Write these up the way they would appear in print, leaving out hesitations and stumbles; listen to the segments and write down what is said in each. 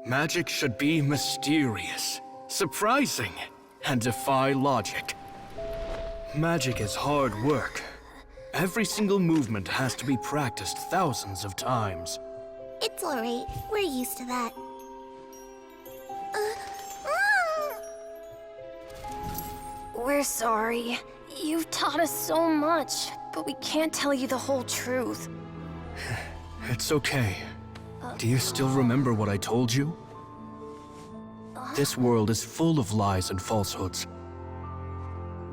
Magic should be mysterious, surprising, and defy logic. Magic is hard work. Every single movement has to be practiced thousands of times. It's alright. We're used to that. We're sorry. You've taught us so much, but we can't tell you the whole truth. It's okay. Do you still remember what I told you? This world is full of lies and falsehoods.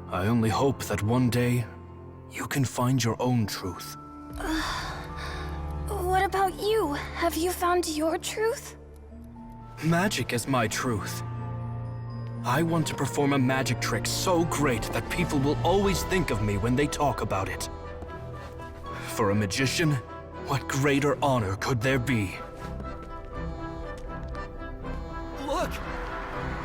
I only hope that one day, you can find your own truth. What about you? Have you found your truth? Magic is my truth. I want to perform a magic trick so great that people will always think of me when they talk about it. For a magician, what greater honor could there be? Look!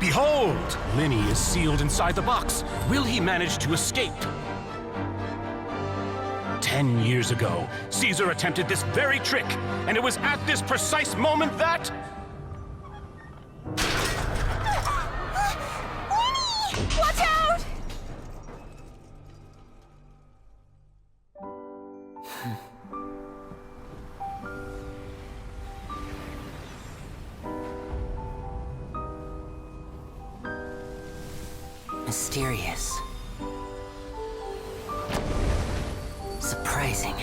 Behold! Linny is sealed inside the box. Will he manage to escape? 10 years ago, Caesar attempted this very trick, and it was at this precise moment that... Watch out! Mysterious. Surprising.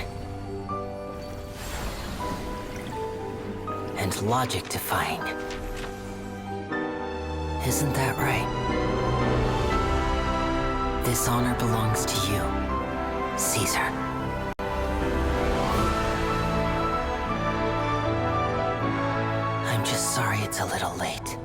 And logic-defying. Isn't that right? This honor belongs to you, Caesar. I'm just sorry it's a little late.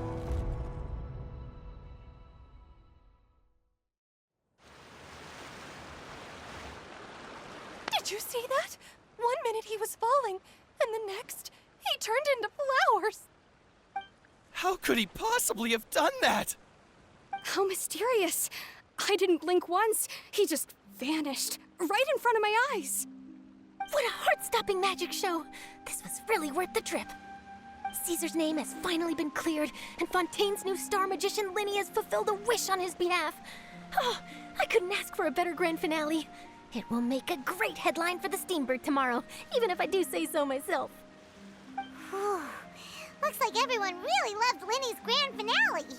Did you see that? 1 minute he was falling, and the next, he turned into flowers. How could he possibly have done that? How mysterious. I didn't blink once. He just vanished, right in front of my eyes. What a heart-stopping magic show! This was really worth the trip. Caesar's name has finally been cleared, and Fontaine's new star magician Linny has fulfilled a wish on his behalf. Oh, I couldn't ask for a better grand finale. It will make a great headline for the Steambird tomorrow, even if I do say so myself. Whew. Looks like everyone really loved Linny's grand finale.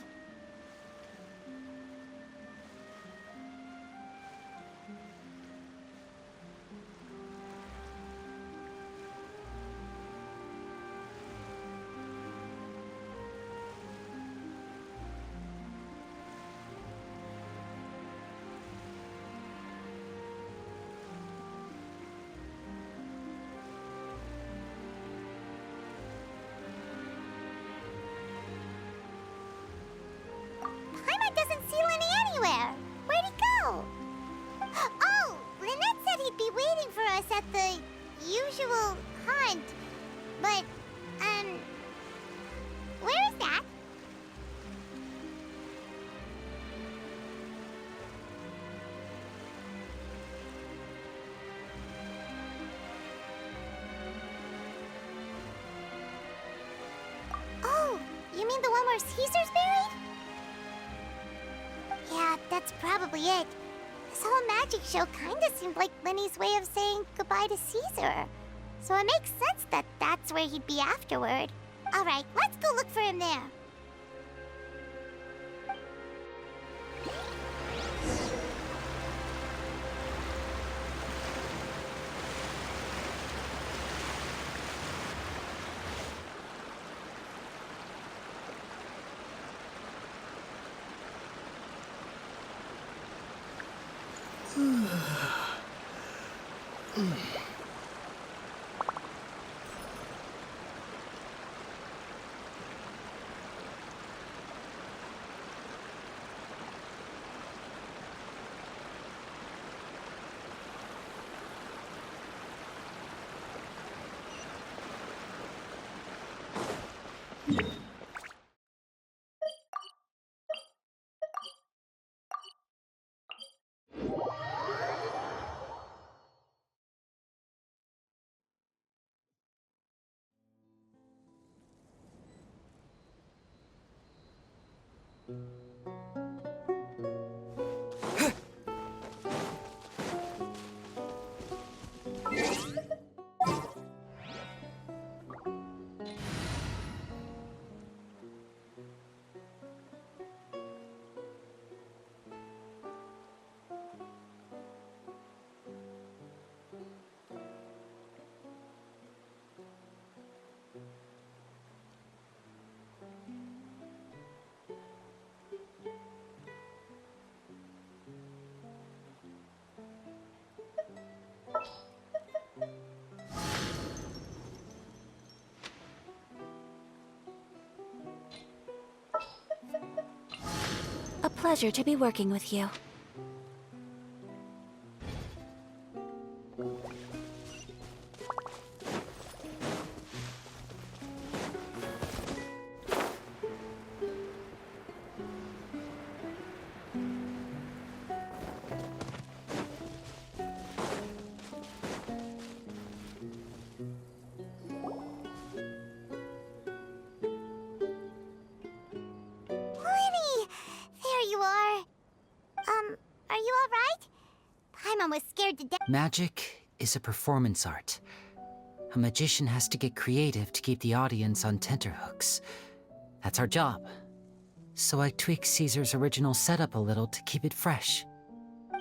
Doesn't see Linny anywhere. Where'd he go? Oh, Lynette said he'd be waiting for us at the usual hunt. But, where is that? Oh, you mean the one where Caesar's buried? Yeah, that's probably it. This whole magic show kinda seemed like Linny's way of saying goodbye to Caesar. So it makes sense that that's where he'd be afterward. Alright, let's go look for him there. pleasure to be working with you. Lenny! There you are. Are you alright? Paimon was scared to death. Magic is a performance art. A magician has to get creative to keep the audience on tenterhooks. That's our job. So I tweaked Caesar's original setup a little to keep it fresh.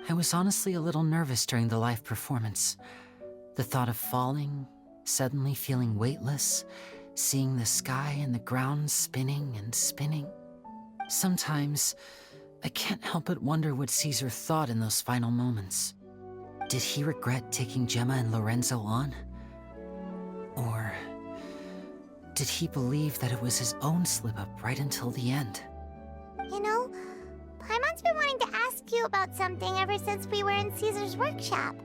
I was honestly a little nervous during the live performance. The thought of falling, suddenly feeling weightless, seeing the sky and the ground spinning and spinning. Sometimes, I can't help but wonder what Caesar thought in those final moments. Did he regret taking Gemma and Lorenzo on? Or did he believe that it was his own slip-up right until the end? You know, Paimon's been wanting to ask you about something ever since we were in Caesar's workshop.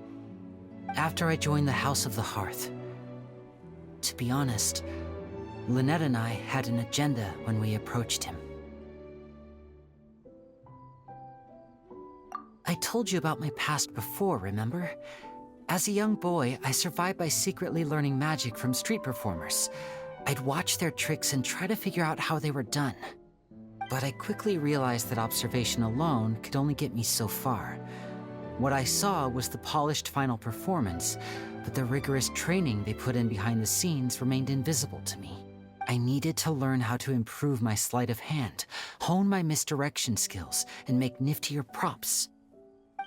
After I joined the House of the Hearth. To be honest, Lynette and I had an agenda when we approached him. I told you about my past before, remember? As a young boy, I survived by secretly learning magic from street performers. I'd watch their tricks and try to figure out how they were done. But I quickly realized that observation alone could only get me so far. What I saw was the polished final performance, but the rigorous training they put in behind the scenes remained invisible to me. I needed to learn how to improve my sleight of hand, hone my misdirection skills, and make niftier props.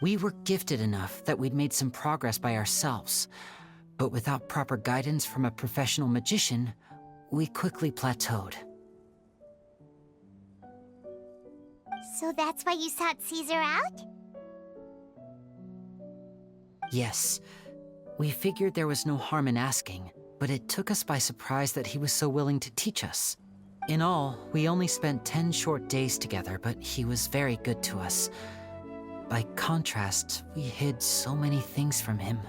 We were gifted enough that we'd made some progress by ourselves, but without proper guidance from a professional magician, we quickly plateaued. So that's why you sought Caesar out? Yes, we figured there was no harm in asking, but it took us by surprise that he was so willing to teach us. In all, we only spent 10 short days together, but he was very good to us. By contrast, we hid so many things from him.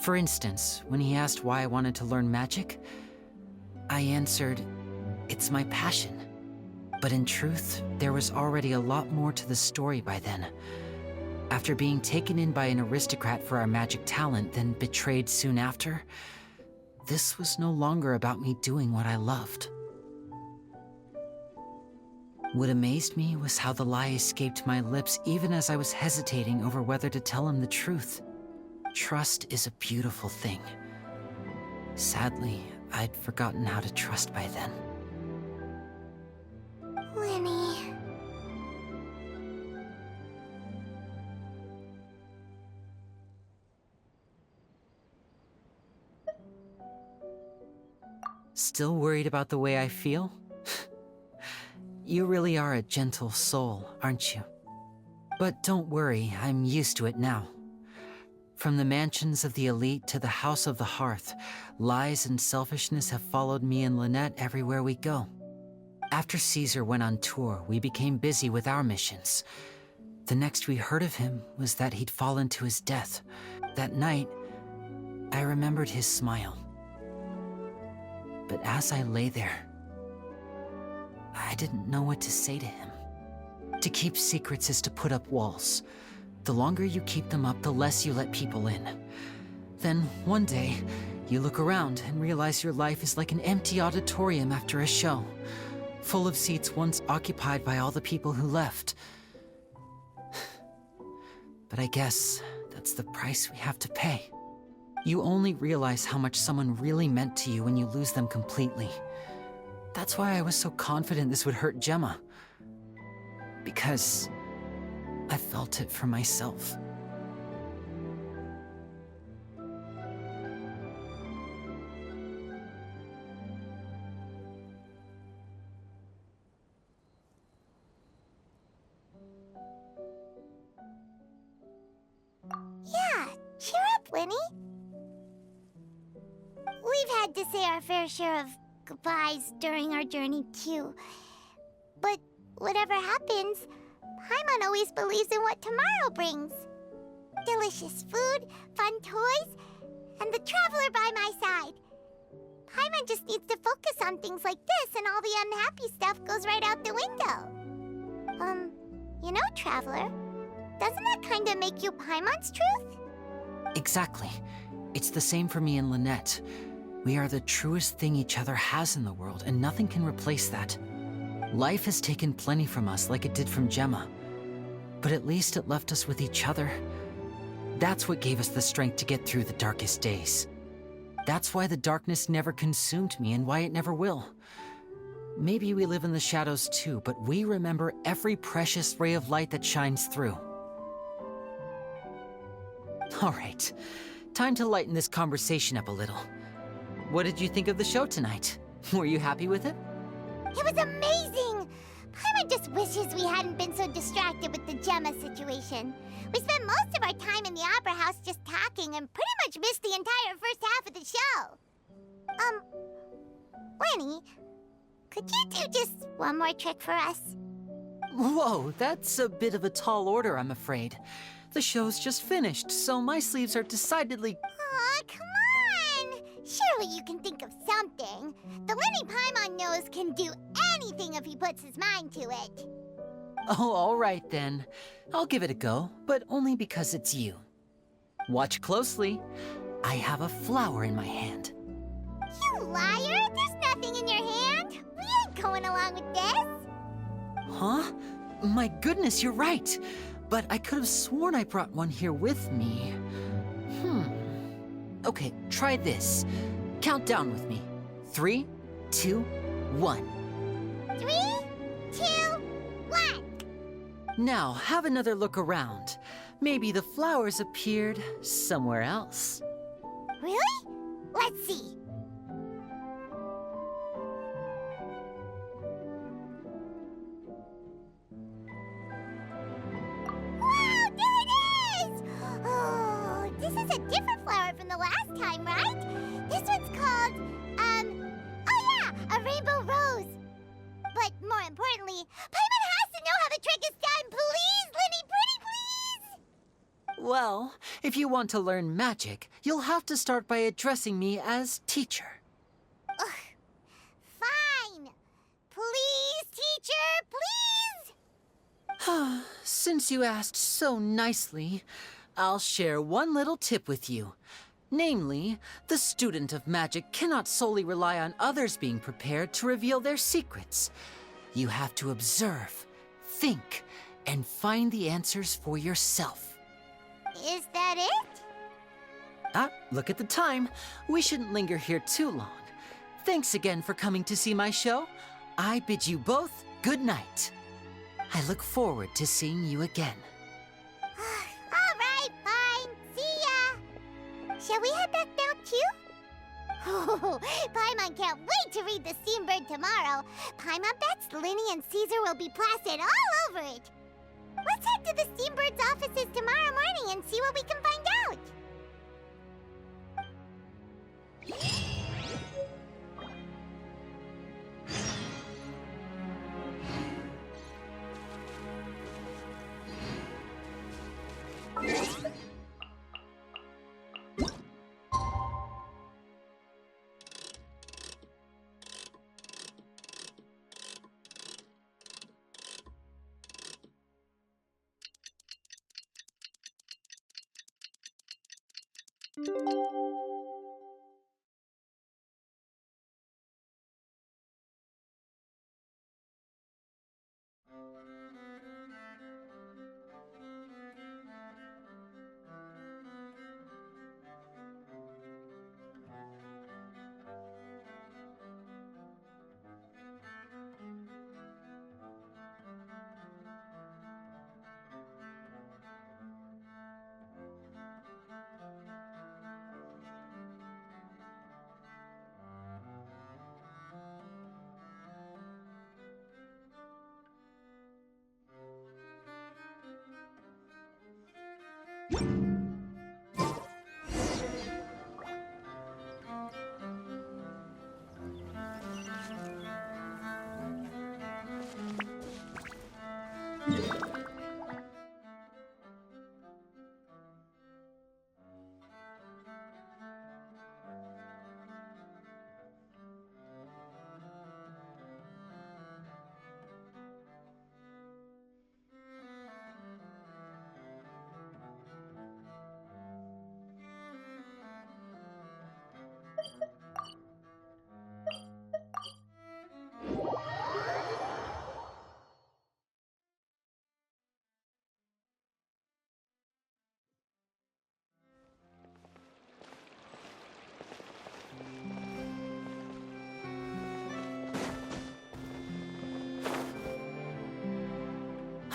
For instance, when he asked why I wanted to learn magic, I answered, "It's my passion." But in truth, there was already a lot more to the story by then. After being taken in by an aristocrat for our magic talent, then betrayed soon after, this was no longer about me doing what I loved. What amazed me was how the lie escaped my lips even as I was hesitating over whether to tell him the truth. Trust is a beautiful thing. Sadly, I'd forgotten how to trust by then. Lenny. Still worried about the way I feel? You really are a gentle soul, aren't you? But don't worry, I'm used to it now. From the mansions of the elite to the House of the Hearth, lies and selfishness have followed me and Lynette everywhere we go. After Caesar went on tour, we became busy with our missions. The next we heard of him was that he'd fallen to his death. That night, I remembered his smile. But as I lay there, I didn't know what to say to him. To keep secrets is to put up walls. The longer you keep them up, the less you let people in. Then, one day, you look around and realize your life is like an empty auditorium after a show, full of seats once occupied by all the people who left. But I guess that's the price we have to pay. You only realize how much someone really meant to you when you lose them completely. That's why I was so confident this would hurt Gemma. Because I felt it for myself. Yeah, cheer up, Lenny. We've had to say our fair share of goodbyes during our journey, too. But whatever happens, Paimon always believes in what tomorrow brings. Delicious food, fun toys, and the traveler by my side. Paimon just needs to focus on things like this, and all the unhappy stuff goes right out the window. You know, Traveler, doesn't that kind of make you Paimon's truth? Exactly. It's the same for me and Lynette. We are the truest thing each other has in the world, and nothing can replace that. Life has taken plenty from us, like it did from Gemma. But at least it left us with each other. That's what gave us the strength to get through the darkest days. That's why the darkness never consumed me, and why it never will. Maybe we live in the shadows too, but we remember every precious ray of light that shines through. All right, time to lighten this conversation up a little. What did you think of the show tonight? Were you happy with it? It was amazing! Paimon just wishes we hadn't been so distracted with the Gemma situation. We spent most of our time in the Opera House just talking and pretty much missed the entire first half of the show. Winnie, could you do just one more trick for us? Whoa, that's a bit of a tall order, I'm afraid. The show's just finished, so my sleeves are decidedly... Aw, come on! Surely you can think of something. The Winnie Paimon knows can do anything if he puts his mind to it. Oh, all right then. I'll give it a go, but only because it's you. Watch closely. I have a flower in my hand. You liar! There's nothing in your hand! We ain't going along with this! Huh? My goodness, you're right. But I could have sworn I brought one here with me. Okay, try this. Count down with me. 3, 2, 1. 3, 2, 1! Now, have another look around. Maybe the flowers appeared somewhere else. Really? Let's see. Wow, there it is! Oh, this is a different flower from the last time, right? This one's called, oh yeah, a rainbow rose. But more importantly, Paimon has to know how the trick is done. Please, Linny, pretty please! Well, if you want to learn magic, you'll have to start by addressing me as teacher. Ugh. Fine. Please, teacher, please! Since you asked so nicely, I'll share one little tip with you. Namely, the student of magic cannot solely rely on others being prepared to reveal their secrets. You have to observe, think, and find the answers for yourself. Is that it? Ah, look at the time. We shouldn't linger here too long. Thanks again for coming to see my show. I bid you both good night. I look forward to seeing you again. All right, fine. See ya. Shall we head back down too? Oh, Paimon can't wait to read The Steam Bird tomorrow. Paimon bets Linny and Caesar will be plastered all over it. Let's head to the Steam Bird's offices tomorrow morning and see what we can find out.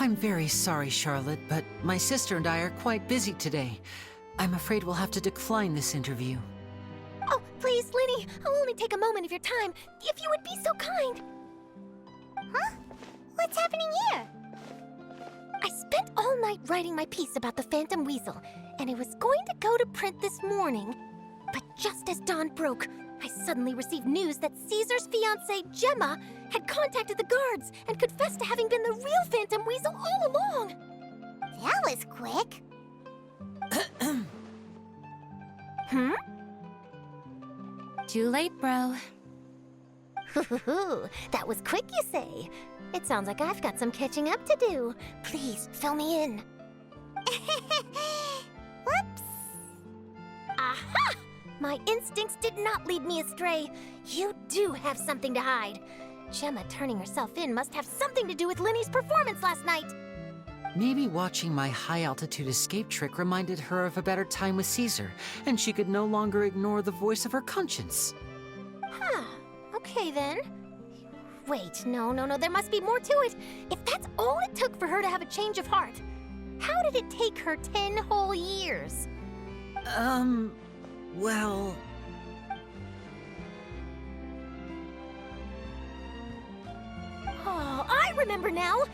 I'm very sorry, Charlotte, but my sister and I are quite busy today. I'm afraid we'll have to decline this interview. Oh, please, Linny, I'll only take a moment of your time, if you would be so kind. Huh? What's happening here? I spent all night writing my piece about the Phantom Weasel, and it was going to go to print this morning. But just as dawn broke, I suddenly received news that Caesar's fiancée, Gemma, had contacted the guards and confessed to having been the real Phantom Weasel all along. That was quick. Hmm? Too late, bro. That was quick, you say? It sounds like I've got some catching up to do. Please, fill me in. Whoops. Aha! My instincts did not lead me astray. You do have something to hide. Gemma turning herself in must have something to do with Linny's performance last night. Maybe watching my high-altitude escape trick reminded her of a better time with Caesar, and she could no longer ignore the voice of her conscience. Huh. Okay, then. Wait, no, there must be more to it. If that's all it took for her to have a change of heart, how did it take her 10 whole years? Well... Oh, I remember now!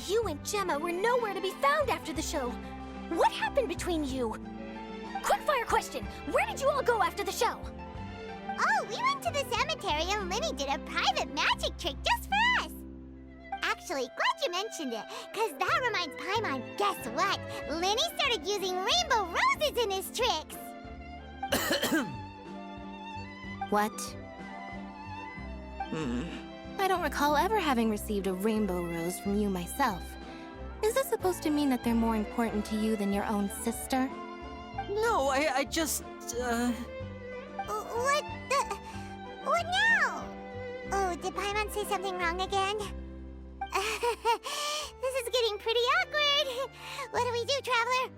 You and Gemma were nowhere to be found after the show. What happened between you? Quickfire question! Where did you all go after the show? Oh, we went to the cemetery and Linny did a private magic trick just for us. Actually, glad you mentioned it, because that reminds Paimon, guess what? Linny started using rainbow roses in his tricks. What? I don't recall ever having received a rainbow rose from you myself. Is this supposed to mean that they're more important to you than your own sister? No, I just, What now? Oh, did Paimon say something wrong again? This is getting pretty awkward. What do we do, Traveler?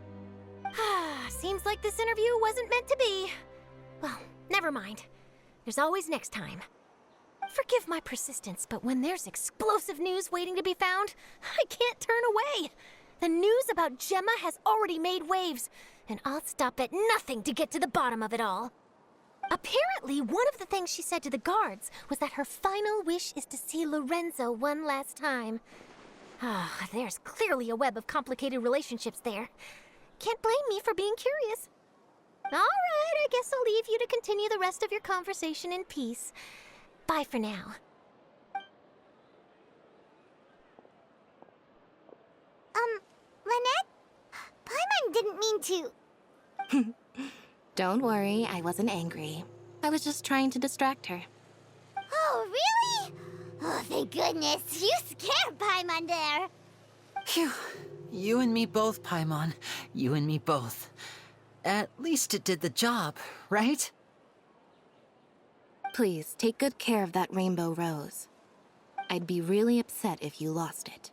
Seems like this interview wasn't meant to be. Well, never mind. There's always next time. Forgive my persistence, but when there's explosive news waiting to be found, I can't turn away. The news about Gemma has already made waves, and I'll stop at nothing to get to the bottom of it all. Apparently, one of the things she said to the guards was that her final wish is to see Lorenzo one last time. There's clearly a web of complicated relationships there. Can't blame me for being curious. All right, I guess I'll leave you to continue the rest of your conversation in peace. Bye for now. Lynette? Paimon didn't mean to... Don't worry, I wasn't angry. I was just trying to distract her. Oh, really? Oh, thank goodness. You scared Paimon there. Phew. You and me both, Paimon. You and me both. At least it did the job, right? Please, take good care of that rainbow rose. I'd be really upset if you lost it.